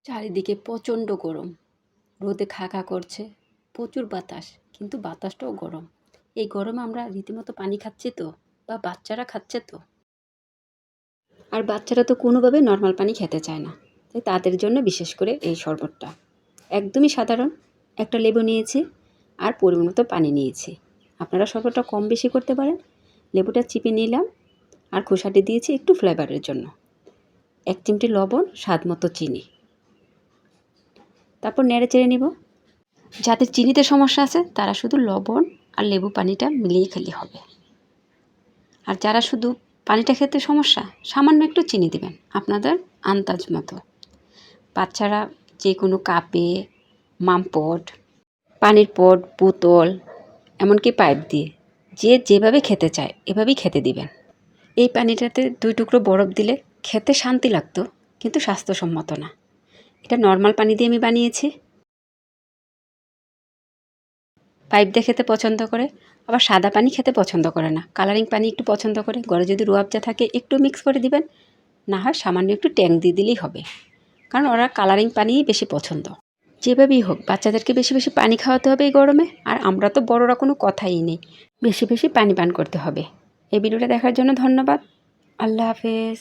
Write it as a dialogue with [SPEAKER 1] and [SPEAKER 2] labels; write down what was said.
[SPEAKER 1] চারিদিকে প্রচণ্ড গরম, রোদে খা খা করছে, প্রচুর বাতাস, কিন্তু বাতাসটাও গরম। এই গরমে আমরা রীতিমতো পানি খাচ্ছি তো, বা বাচ্চারা খাচ্ছে তো। আর বাচ্চারা তো কোনোভাবে নর্মাল পানি খেতে চায় না, তাই তাদের জন্য বিশেষ করে এই শরবতটা একদমই সাধারণ। একটা লেবু নিয়েছি আর পরিমাণ মতো পানি নিয়েছি। আপনারা শরবতটা কম বেশি করতে পারেন। লেবুটা চিপে নিলাম আর খোসাটি দিয়েছি একটু ফ্লেভারের জন্য। 1 চিমটি লবণ, স্বাদ মতো চিনি, তারপর নেড়ে চেড়ে নিব। যাদের চিনিতে সমস্যা আছে তারা শুধু লবণ আর লেবু পানিটা মিলিয়ে খেলে হবে। আর যারা শুধু পানিটা খেতে সমস্যা, সামান্য একটু চিনি দিবেন আপনাদের আন্দাজ মতো। বাচ্চারা যে কোনো কাপে, মামপট, পানির পট, বোতল, এমনকি পাইপ দিয়ে যে যেভাবে খেতে চায় এভাবেই খেতে দিবেন। এই পানিটাতে 2 টুকরো বরফ দিলে খেতে শান্তি লাগতো, কিন্তু স্বাস্থ্যসম্মত না। এটা নর্মাল পানি দিয়ে আমি বানিয়েছি। পাইপ দিয়ে খেতে পছন্দ করে, আবার সাদা পানি খেতে পছন্দ করে না, কালারিং পানি একটু পছন্দ করে। ঘরে যদি রুয়াবজা থাকে একটু মিক্স করে দিবেন, না হয় সামান্য একটু ট্যাং দিয়ে দিলেই হবে, কারণ ওরা কালারিং পানিই বেশি পছন্দ। যেভাবেই হোক বাচ্চাদেরকে বেশি বেশি পানি খাওয়াতে হবে এই গরমে। আর আমরা তো বড়রা কোনো কথাই নেই, বেশি বেশি পানি পান করতে হবে। এই ভিডিওটা দেখার জন্য ধন্যবাদ। আল্লাহ হাফেজ।